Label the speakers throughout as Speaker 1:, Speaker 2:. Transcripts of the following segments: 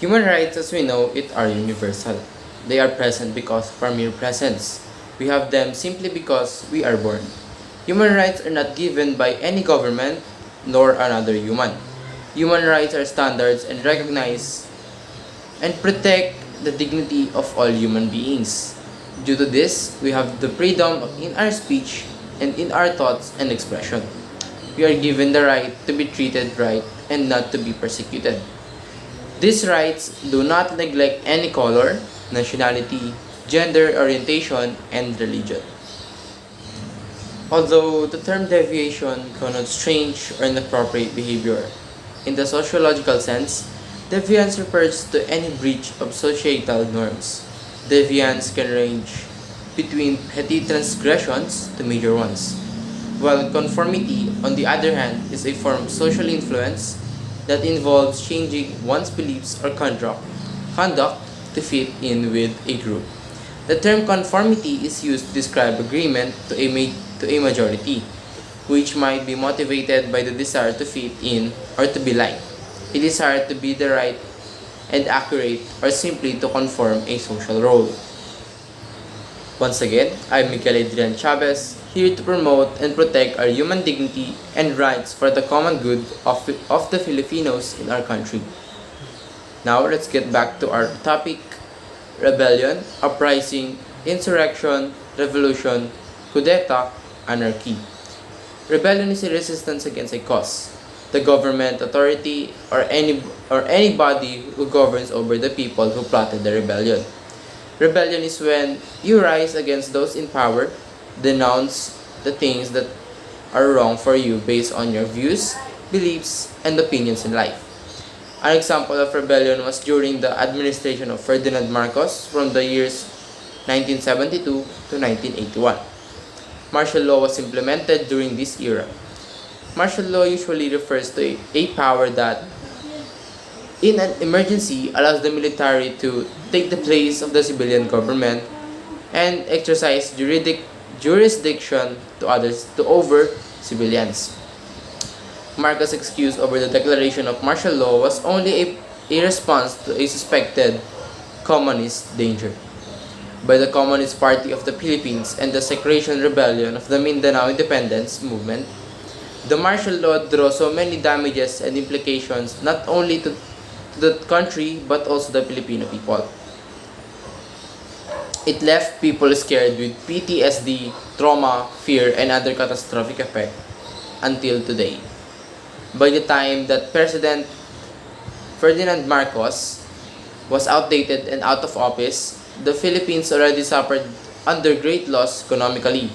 Speaker 1: Human rights, as we know it, are universal. They are present because of our mere presence. We have them simply because we are born. Human rights are not given by any government nor another human. Human rights are standards and recognize and protect the dignity of all human beings. Due to this, we have the freedom in our speech and in our thoughts and expression. We are given the right to be treated right and not to be persecuted. These rights do not neglect any color, nationality, gender orientation, and religion. Although the term deviation connotes strange or inappropriate behavior, in the sociological sense, deviance refers to any breach of societal norms. Deviance can range between petty transgressions to major ones, while conformity, on the other hand, is a form of social influence that involves changing one's beliefs or conduct to fit in with a group. The term conformity is used to describe agreement to a majority, which might be motivated by the desire to fit in or to be liked, a desire to be the right and accurate, or simply to conform a social role. Once again, I'm Miguel Adrian Chavez, here to promote and protect our human dignity and rights for the common good of the Filipinos in our country. Now, let's get back to our topic: rebellion, uprising, insurrection, revolution, kudeta, anarchy. Rebellion is a resistance against a cause, the government, authority, or anybody who governs over the people who plotted the rebellion. Rebellion is when you rise against those in power, denounce the things that are wrong for you based on your views, beliefs, and opinions in life. An example of rebellion was during the administration of Ferdinand Marcos from the years 1972 to 1981. Martial law was implemented during this era. Martial law usually refers to a power that, in an emergency, allows the military to take the place of the civilian government and exercise jurisdiction over civilians. Marcos' excuse over the declaration of martial law was only a response to a suspected communist danger by the Communist Party of the Philippines and the Secession Rebellion of the Mindanao Independence Movement. The martial law drew so many damages and implications not only to the country but also the Filipino people. It left people scared with PTSD, trauma, fear, and other catastrophic effects until today. By the time that President Ferdinand Marcos was outdated and out of office, the Philippines already suffered under great loss economically.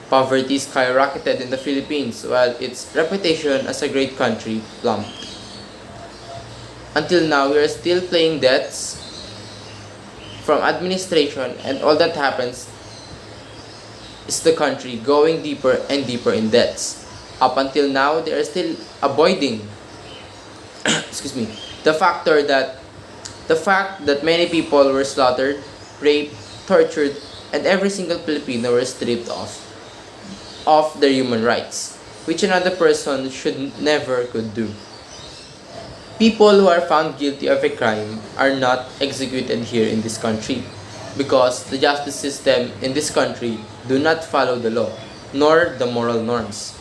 Speaker 1: Poverty skyrocketed in the Philippines while its reputation as a great country plumped. Until now, we are still paying debts from administration, and all that happens is the country going deeper and deeper in debts. Up until now, they are still avoiding excuse me, the fact that many people were slaughtered, raped, tortured, and every single Filipino were stripped of their human rights, which another person should never could do. People who are found guilty of a crime are not executed here in this country because the justice system in this country do not follow the law nor the moral norms.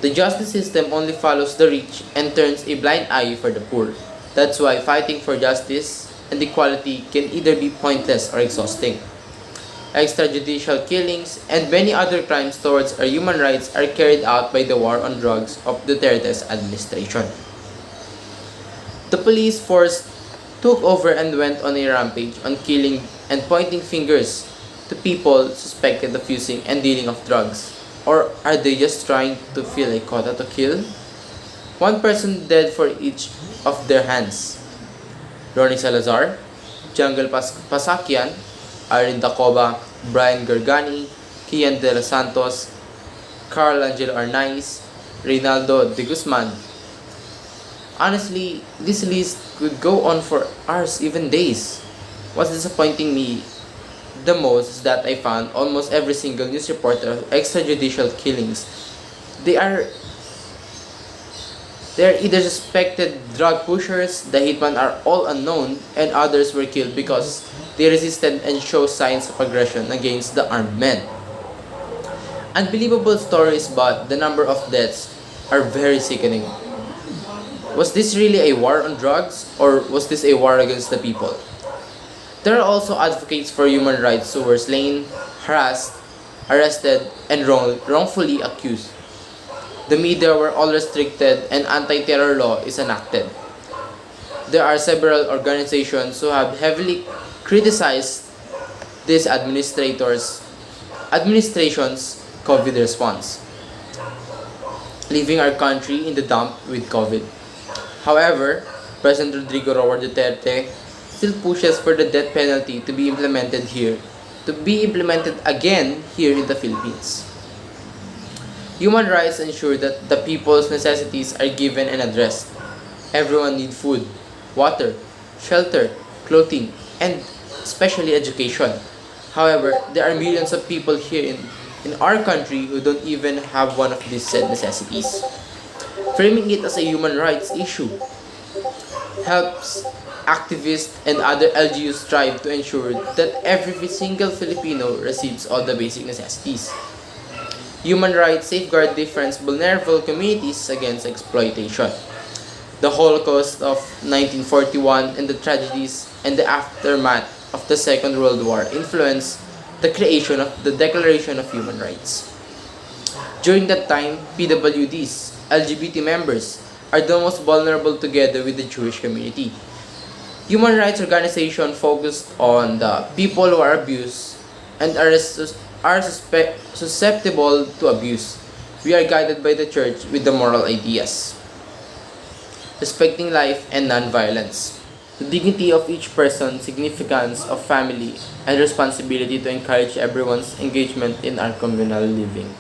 Speaker 1: The justice system only follows the rich and turns a blind eye for the poor. That's why fighting for justice and equality can either be pointless or exhausting. Extrajudicial killings and many other crimes towards our human rights are carried out by the war on drugs of Duterte's administration. The police force took over and went on a rampage on killing and pointing fingers to people suspected of using and dealing of drugs. Or are they just trying to fill a quota to kill? One person dead for each of their hands. Ronnie Salazar, Jungle Pasakian, Irene Dacoba, Brian Gargani, Kian De Los Santos, Carl Angelo Arnaiz, Reynaldo de Guzman. Honestly, this list could go on for hours, even days. What's disappointing me the most is that I found almost every single news report of extrajudicial killings. They are They are either suspected drug pushers, the hitman are all unknown, and others were killed because they resisted and showed signs of aggression against the armed men. Unbelievable stories, but the number of deaths are very sickening. Was this really a war on drugs, or was this a war against the people? There are also advocates for human rights who were slain, harassed, arrested, and wrongfully accused. The media were all restricted and anti-terror law is enacted. There are several organizations who have heavily criticized this administration's COVID response, leaving our country in the dump with COVID. However, President Rodrigo Roa Duterte still pushes for the death penalty to be implemented again here in the Philippines. Human rights ensure that the people's necessities are given and addressed. Everyone needs food, water, shelter, clothing, and especially education. However, there are millions of people here in our country who don't even have one of these said necessities. Framing it as a human rights issue helps activists and other LGUs strive to ensure that every single Filipino receives all the basic necessities. Human rights safeguard different vulnerable communities against exploitation. The Holocaust of 1941 and the tragedies and the aftermath of the Second World War influenced the creation of the Declaration of Human Rights. During that time, PWDs, LGBT members, are the most vulnerable together with the Jewish community. Human rights organizations focused on the people who are abused and are susceptible to abuse. We are guided by the church with the moral ideas, respecting life and non-violence, the dignity of each person, significance of family, and responsibility to encourage everyone's engagement in our communal living.